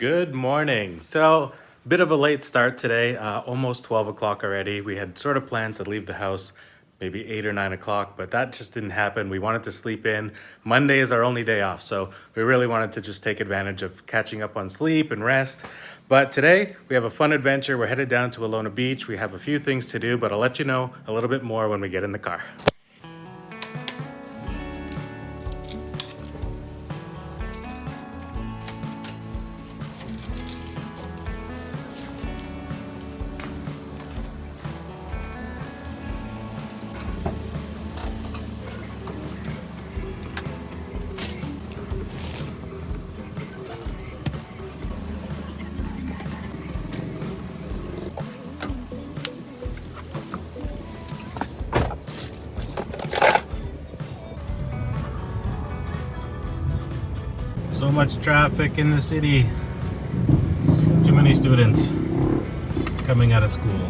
Good morning. So, bit of a late start today, almost 12 o'clock already. We had sort of planned to leave the house maybe 8 or 9 o'clock, but that just didn't happen. We wanted to sleep in. Monday is our only day off, so we really wanted to just take advantage of catching up on sleep and rest. But today, we have a fun adventure. We're headed down to Alona Beach. We have a few things to do, but I'll let you know a little bit more when we get in the car. So much traffic in the city. Too many students coming out of school.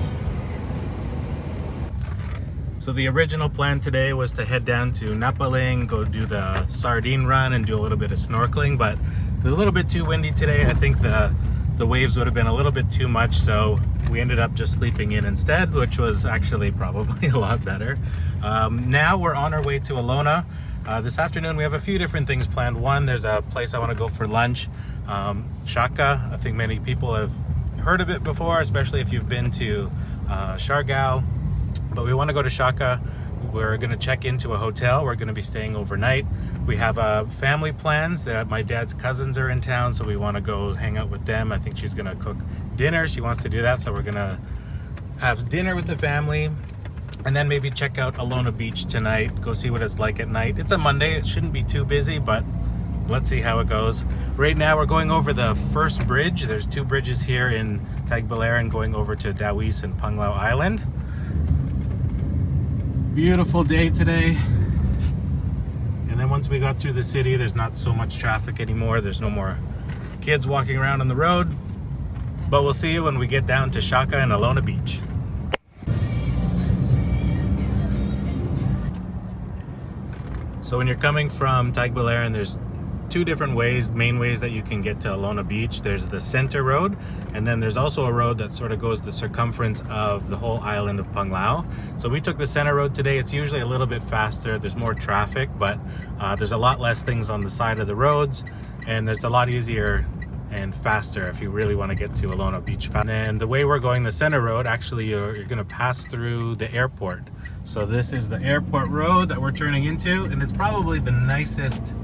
So the original plan today was to head down to Napaling, go do the sardine run and do a little bit of snorkeling, but it was a little bit too windy today. I think the waves would have been a little bit too much, so we ended up just sleeping in instead, which was actually probably a lot better. Now we're on our way to Alona. This afternoon we have a few different things planned. One, there's a place I want to go for lunch. Shaka, I think many people have heard of it before, especially if you've been to Siargao. But we want to go to Shaka. We're going to check into a hotel. We're going to be staying overnight. We have family plans that my dad's cousins are in town, so we want to go hang out with them. I think she's going to cook dinner. She wants to do that, so we're going to have dinner with the family. And then maybe check out Alona Beach tonight, go see what it's like at night. It's a Monday, it shouldn't be too busy, but let's see how it goes. Right now we're going over the first bridge. There's two bridges here in Tagbilaran going over to Dawis and Panglao Island. Beautiful day today. And then once we got through the city, there's not so much traffic anymore. There's no more kids walking around on the road. But we'll see you when we get down to Shaka and Alona Beach. So when you're coming from Tagbilaran, there's two different ways, main ways that you can get to Alona Beach. There's the center road, and then there's also a road that sort of goes the circumference of the whole island of Panglao. So we took the center road today. It's usually a little bit faster. There's more traffic, but there's a lot less things on the side of the roads, and it's a lot easier and faster if you really want to get to Alona Beach. And the way we're going the center road, actually you're going to pass through the airport. So this is the airport road that we're turning into, and it's probably the nicest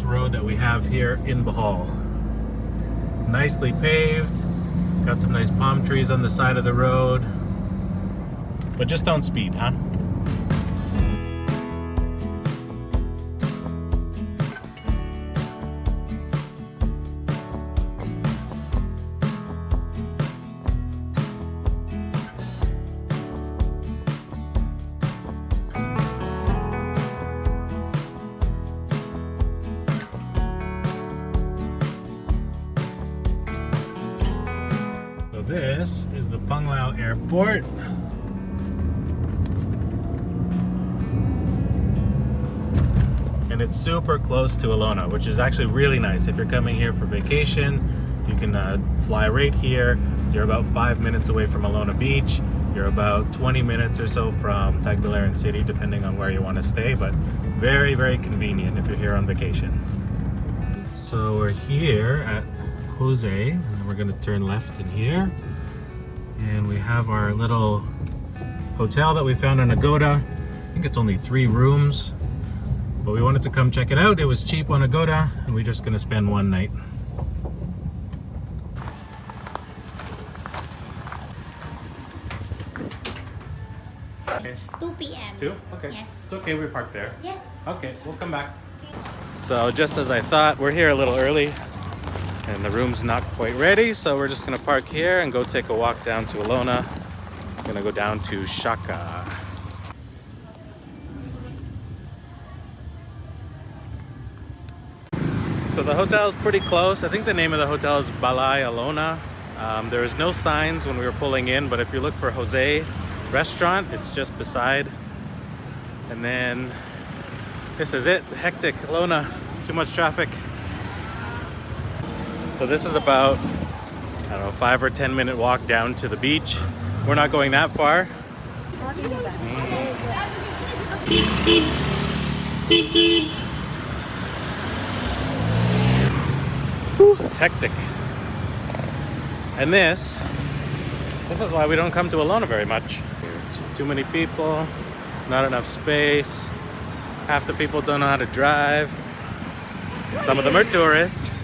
road that we have here in Bohol. Nicely paved, got some nice palm trees on the side of the road, but just don't speed, huh? This is the Panglao Airport. And it's super close to Alona, which is actually really nice. If you're coming here for vacation, you can fly right here. You're about 5 minutes away from Alona Beach. You're about 20 minutes or so from Tagbilaran City, depending on where you want to stay, but very, very convenient if you're here on vacation. So we're here at Jose, and then we're going to turn left in here, and we have our little hotel that we found on Agoda. I think it's only 3 rooms, but we wanted to come check it out. It was cheap on Agoda, and we're just going to spend one night. Yes. 2 p.m. 2? Okay. Yes. It's okay, we parked there. Yes. Okay, we'll come back. So just as I thought, we're here a little early and the room's not quite ready, so we're just gonna park here and go take a walk down to Alona. We're gonna go down to Shaka. So the hotel is pretty close. I think the name of the hotel is Balai Alona. There was no signs when we were pulling in, but if you look for Jose Restaurant, it's just beside. And then this is it, hectic Alona, too much traffic. So this is about, I don't know, 5 or 10 minute walk down to the beach. We're not going that far. Whew, it's hectic. And this is why we don't come to Alona very much. Too many people, not enough space. Half the people don't know how to drive. Some of them are tourists.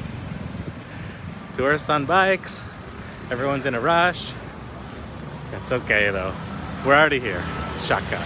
Tourists on bikes. Everyone's in a rush. It's okay though. We're already here. Shaka.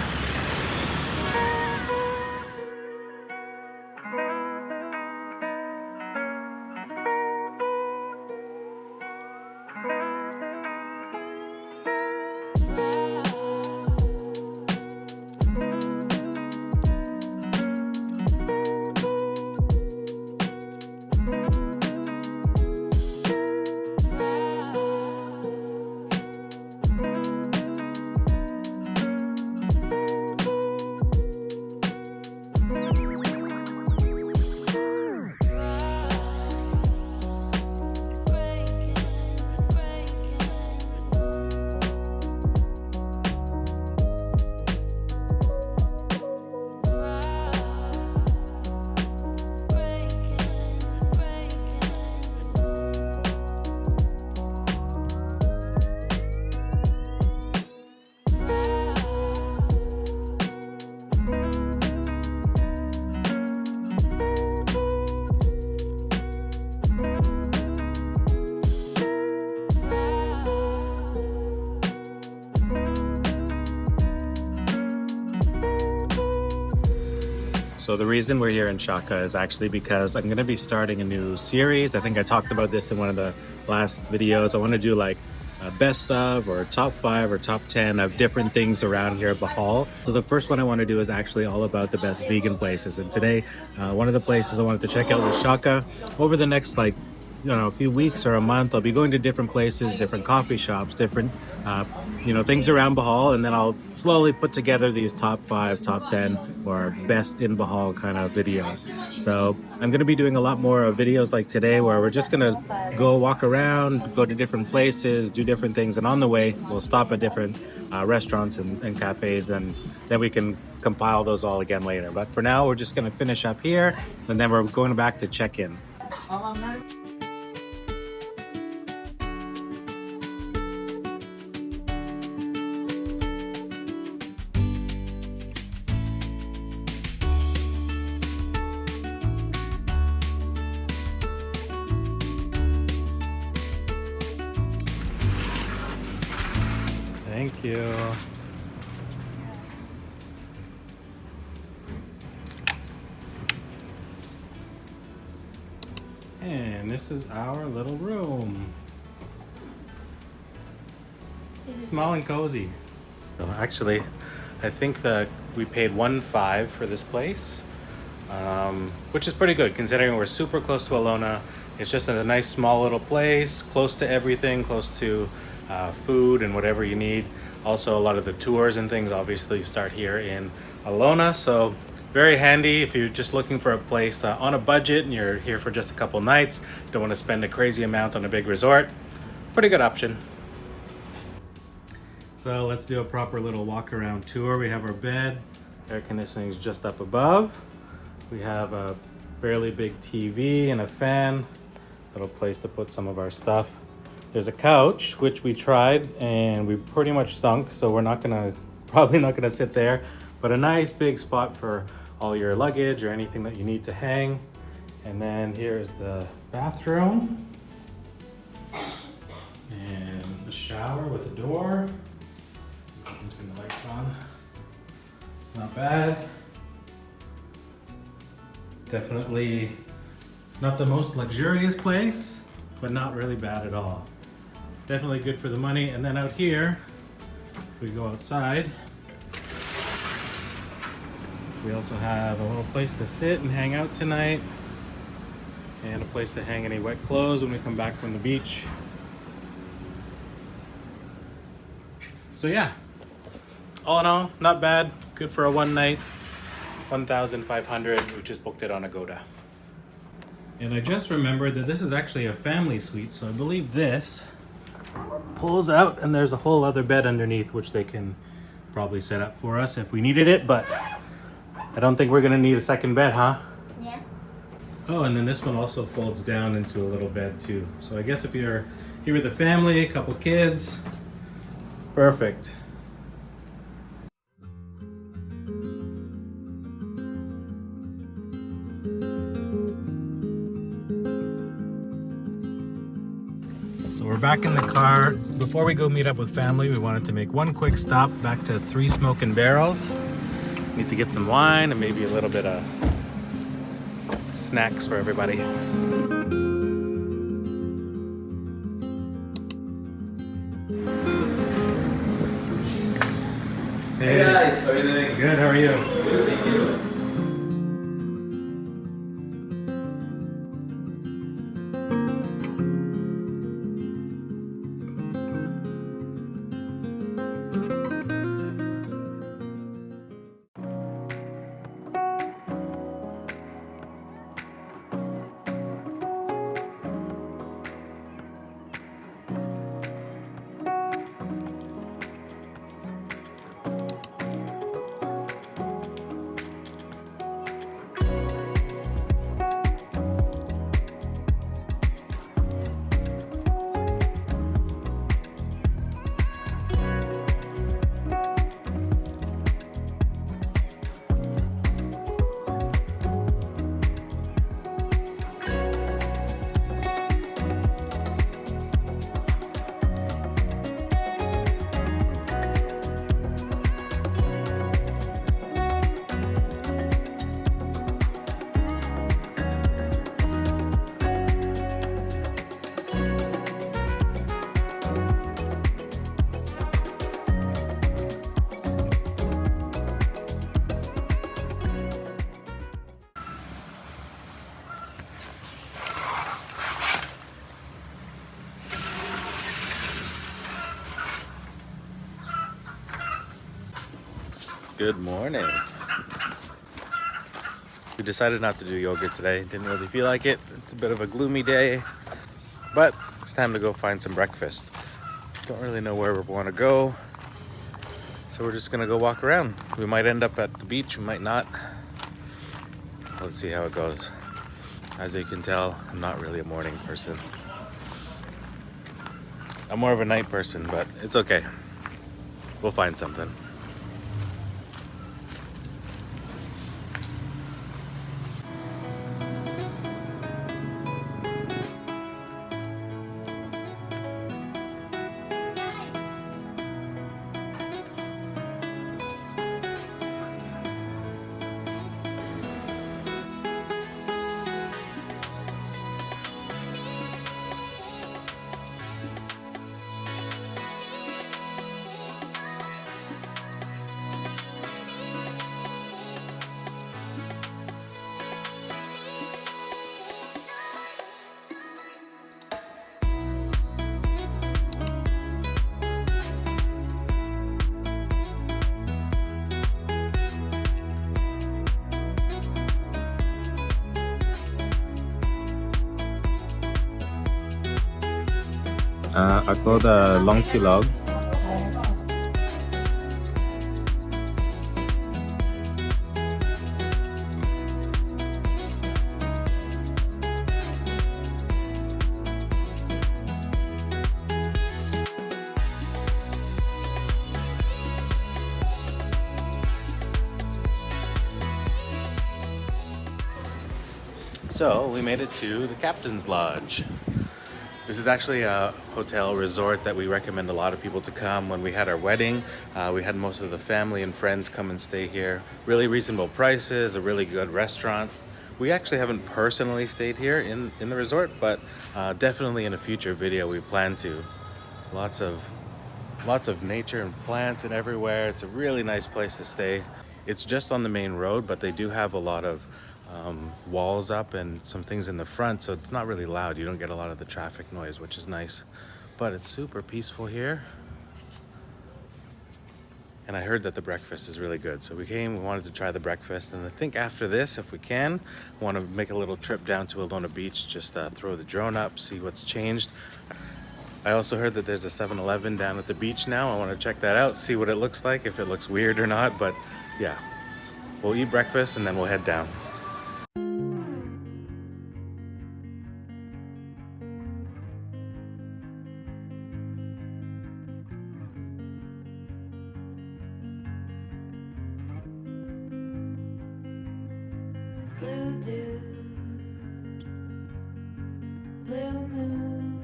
So the reason we're here in Shaka is actually because I'm going to be starting a new series. I think I talked about this in one of the last videos. I want to do like a best of or top 5 or top 10 of different things around here at Bohol. So the first one I want to do is actually all about the best vegan places. And today, one of the places I wanted to check out was Shaka. Over the next a few weeks or a month, I'll be going to different places, different coffee shops, different things around Bohol, and then I'll slowly put together these top 5, top 10 or best in Bohol kind of videos. So I'm going to be doing a lot more of videos like today where we're just going to go walk around, go to different places, do different things, and on the way we'll stop at different restaurants and cafes, and then we can compile those all again later. But for now, we're just going to finish up here, and then we're going back to check in. Thank you. And this is our little room. Small and cozy. So actually, I think that we paid $1.5 for this place, which is pretty good considering we're super close to Alona. It's just a nice small little place, close to everything, close to food and whatever you need. Also, a lot of the tours and things obviously start here in Alona, so very handy if you're just looking for a place on a budget and you're here for just a couple nights, don't want to spend a crazy amount on a big resort. Pretty good option. So let's do a proper little walk around tour. We have our bed, air conditioning is just up above. We have a fairly big TV and a fan, little place to put some of our stuff. There's a couch, which we tried and we pretty much sunk, so we're probably not gonna sit there, but a nice big spot for all your luggage or anything that you need to hang. And then here's the bathroom and a shower with a door. So you can turn the lights on. It's not bad. Definitely not the most luxurious place, but not really bad at all. Definitely good for the money. And then out here, if we go outside, we also have a little place to sit and hang out tonight, and a place to hang any wet clothes when we come back from the beach. So yeah, all in all, not bad. Good for a one night, 1,500. We just booked it on Agoda. And I just remembered that this is actually a family suite, so I believe this pulls out and there's a whole other bed underneath which they can probably set up for us if we needed it, but I don't think we're gonna need a second bed, huh? Yeah. Oh, and then this one also folds down into a little bed too. So I guess if you're here with a family, a couple kids, perfect. So we're back in the car. Before we go meet up with family, we wanted to make one quick stop back to Three Smoking Barrels. Need to get some wine and maybe a little bit of snacks for everybody. Hey guys, how are you doing? Good, how are you? Good, thank you. Good morning. We decided not to do yoga today. Didn't really feel like it. It's a bit of a gloomy day, but it's time to go find some breakfast. Don't really know where we want to go, so we're just gonna go walk around. We might end up at the beach, we might not. Let's see how it goes. As you can tell, I'm not really a morning person. I'm more of a night person, but it's okay. We'll find something. Ako the long silog. So we made it to the Captain's Lodge. This is actually a hotel resort that we recommend a lot of people to come. When we had our wedding, we had most of the family and friends come and stay here. Really reasonable prices, a really good restaurant. We actually haven't personally stayed here in the resort, but definitely in a future video we plan to. Lots of nature and plants and everywhere. It's a really nice place to stay. It's just on the main road, but they do have a lot of walls up and some things in the front, so it's not really loud. You don't get a lot of the traffic noise, which is nice, but it's super peaceful here. and I heard that the breakfast is really good. So we wanted to try the breakfast, and I think after this, if we can, I want to make a little trip down to Alona Beach, just throw the drone up, see what's changed. I also heard that there's a 7-Eleven down at the beach now. I want to check that out, see what it looks like, if it looks weird or not, but yeah. We'll eat breakfast and then we'll head down. Blue dew, blue moon,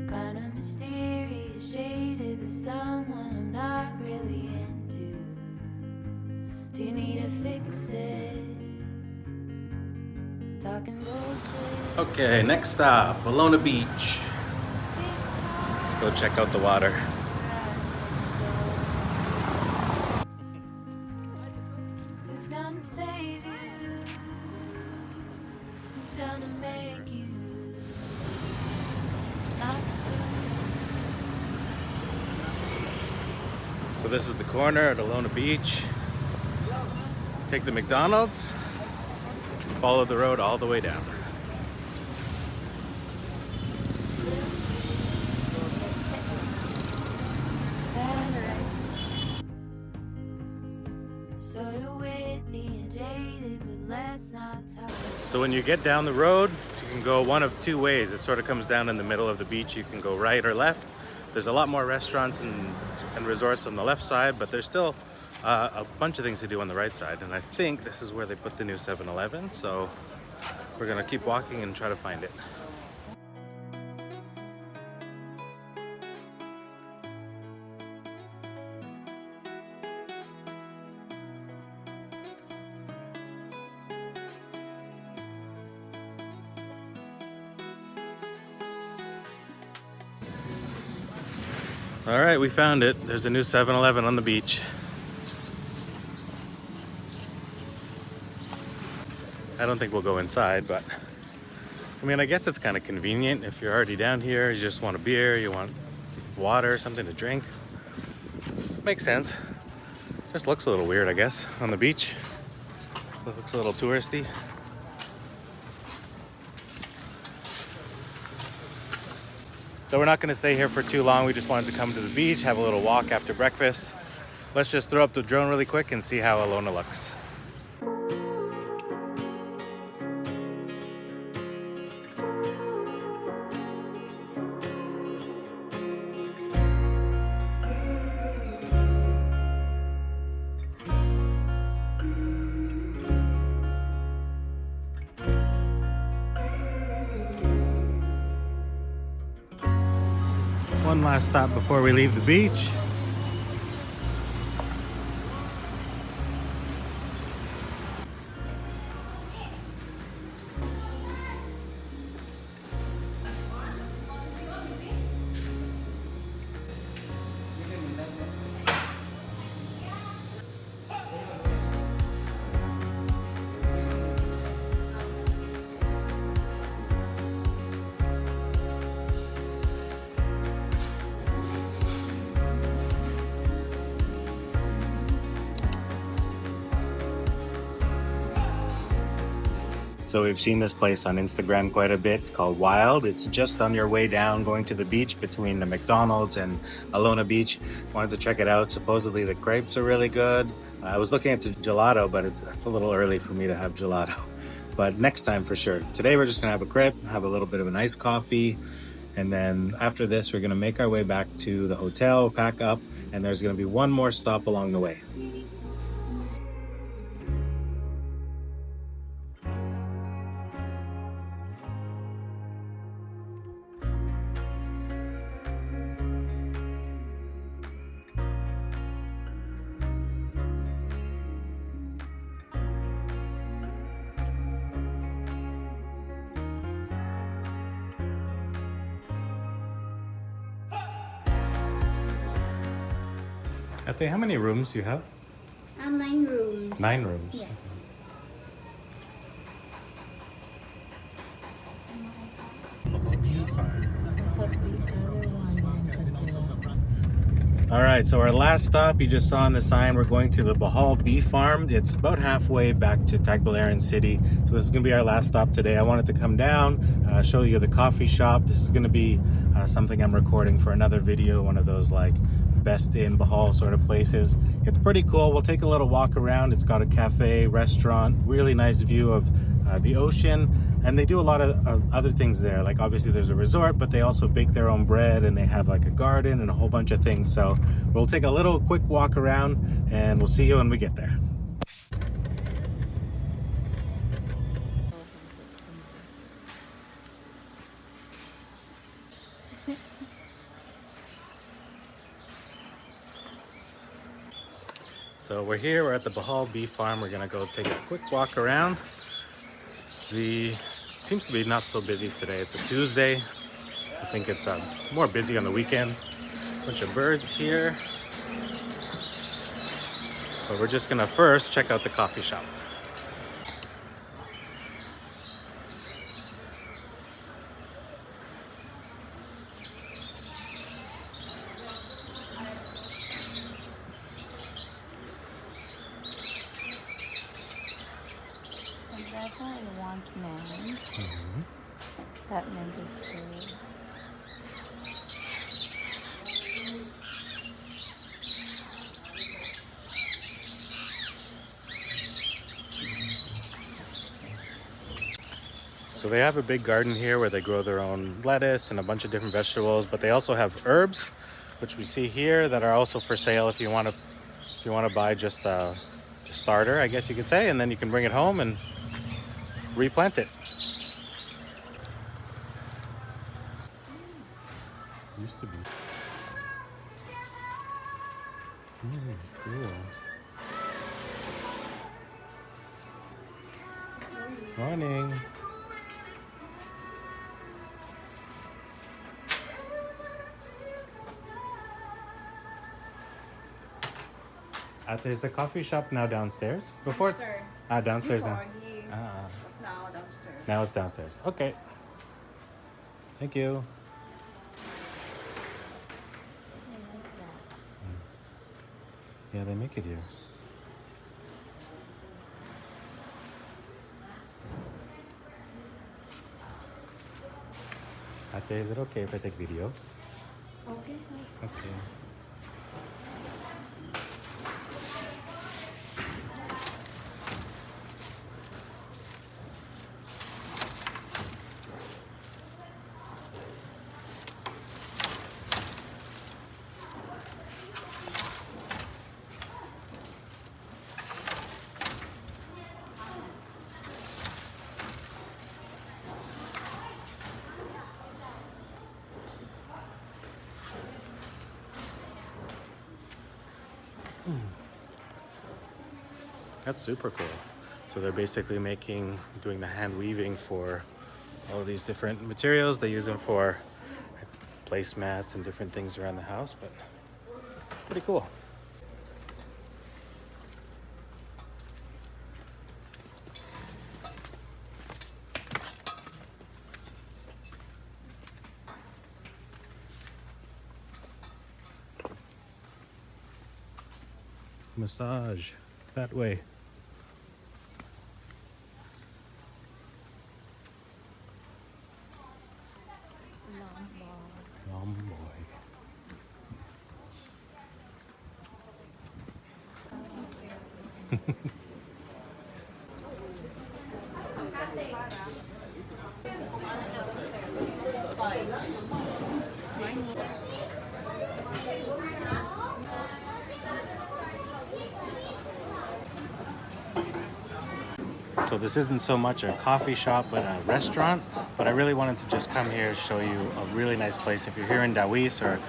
kinda mysterious, shaded with someone I'm not really into. Do you need to fix it? Talking bullshit. Okay, next stop, Alona Beach. Let's go check out the water. Who's gonna save you? Who's gonna make you not So this is the corner at Alona Beach. Take the McDonald's, follow the road all the way down. sort of witty and jaded, but let's not talk. So when you get down the road, you can go one of two ways. It sort of comes down in the middle of the beach. You can go right or left. There's a lot more restaurants and resorts on the left side, but there's still a bunch of things to do on the right side. And I think this is where they put the new 7-Eleven. So we're gonna keep walking and try to find it. All right, we found it. There's a new 7-Eleven on the beach. I don't think we'll go inside, but I mean, I guess it's kind of convenient if you're already down here, you just want a beer, you want water, something to drink. Makes sense. Just looks a little weird, I guess, on the beach. It looks a little touristy. So we're not going to stay here for too long. We just wanted to come to the beach, have a little walk after breakfast. Let's just throw up the drone really quick and see how Alona looks. One last stop before we leave the beach. So we've seen this place on Instagram quite a bit. It's called Wild. It's just on your way down going to the beach between the McDonald's and Alona Beach. Wanted to check it out. Supposedly the crepes are really good. I was looking at the gelato, but it's a little early for me to have gelato. But next time for sure. Today we're just gonna have a crepe, have a little bit of an iced coffee. And then after this, we're gonna make our way back to the hotel, pack up, and there's gonna be one more stop along the way. Ate, how many rooms do you have? 9 rooms. 9 rooms. Yes. Bohol Bee Farm. All right, so our last stop, you just saw on the sign, we're going to the Bohol Bee Farm. It's about halfway back to Tagbilaran City. So this is going to be our last stop today. I wanted to come down, show you the coffee shop. This is going to be something I'm recording for another video, one of those like best in Bohol sort of places. It's pretty cool. We'll take a little walk around. It's got a cafe, restaurant, really nice view of the ocean. And they do a lot of other things there. Like obviously there's a resort, but they also bake their own bread and they have like a garden and a whole bunch of things. So we'll take a little quick walk around and we'll see you when we get there. So we're here, we're at the Bohol Bee Farm. We're gonna go take a quick walk around. It seems to be not so busy today. It's a Tuesday. I think it's more busy on the weekends. Bunch of birds here. But we're just gonna first check out the coffee shop. Definitely want mint. That mint is good. So they have a big garden here where they grow their own lettuce and a bunch of different vegetables, but they also have herbs, which we see here, that are also for sale if you want to buy just a starter, I guess you could say, and then you can bring it home and replant it. Used to be. Cool. Morning. Is the coffee shop now downstairs? Before? Downstairs. Downstairs Before now. here, Ah, now downstairs. now it's downstairs. Okay. Thank you. Yeah, they make it here. Ate, is it okay if I take video? Okay, sir. Okay. That's super cool. So they're basically doing the hand weaving for all of these different materials. They use them for placemats and different things around the house, but pretty cool. Massage that way. Long boy. So this isn't so much a coffee shop, but a restaurant. But I really wanted to just come here, show you a really nice place. If you're here in Dawis, or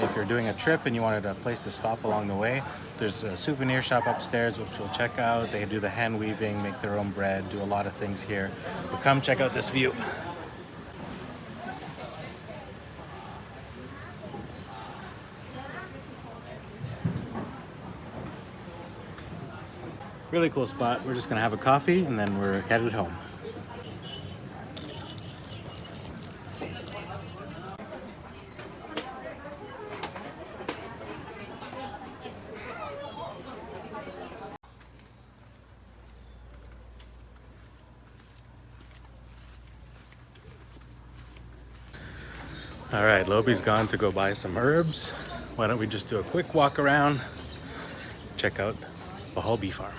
if you're doing a trip and you wanted a place to stop along the way, there's a souvenir shop upstairs, which we'll check out. They do the hand weaving, make their own bread, do a lot of things here. But come check out this view. Really cool spot. We're just gonna have a coffee and then we're headed home. All right, Lobi's gone to go buy some herbs. Why don't we just do a quick walk around, check out Bohol Bee Farm.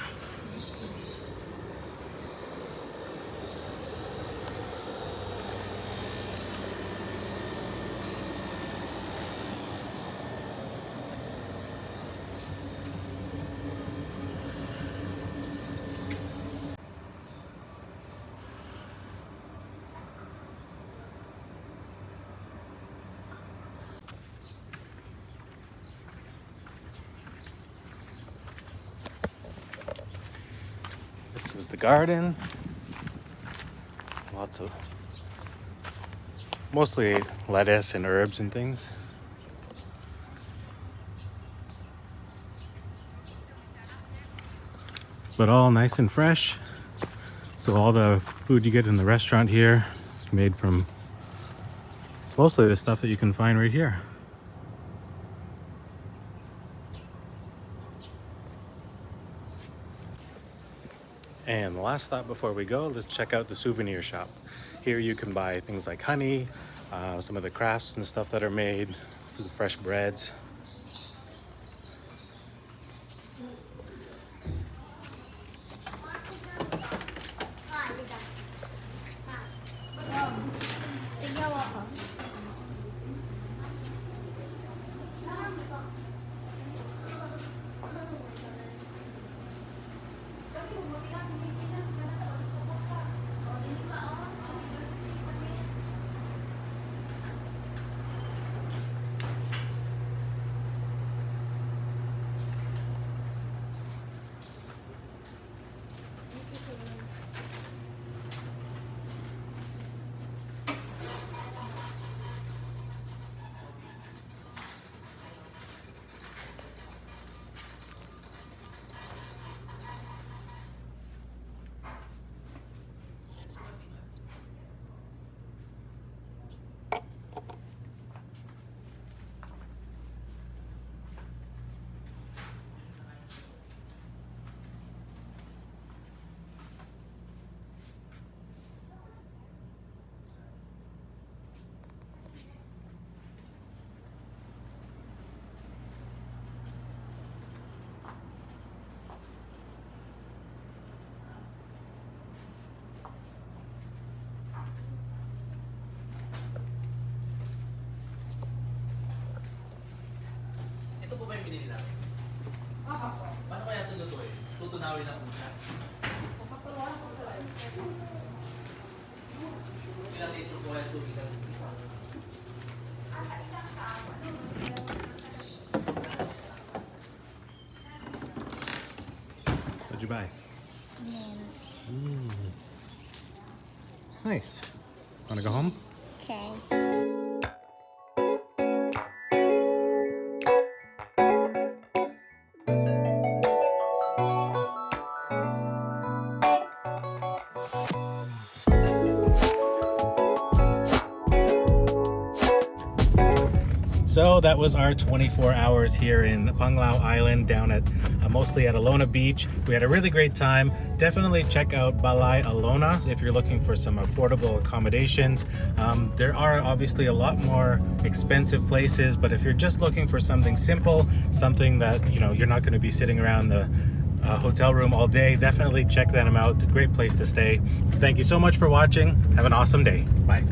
This is the garden. Lots of, mostly lettuce and herbs and things. But all nice and fresh. So all the food you get in the restaurant here is made from mostly the stuff that you can find right here. And the last stop before we go, let's check out the souvenir shop. Here you can buy things like honey, some of the crafts and stuff that are made, fresh breads. Ito po ba yung binili natin? Paano kaya ito lutuin? Tutunawin na po siya. Ilang litro po kaya tubig ang isa? What'd you buy? Mint. Nice. Wanna go home? Okay. So that was our 24 hours here in Panglao Island, down at mostly at Alona Beach. We had a really great time. Definitely check out Balai Alona if you're looking for some affordable accommodations. There are obviously a lot more expensive places, but if you're just looking for something simple, something that you're not going to be sitting around the hotel room all day, definitely check them out. Great place to stay. Thank you so much for watching. Have an awesome day. Bye.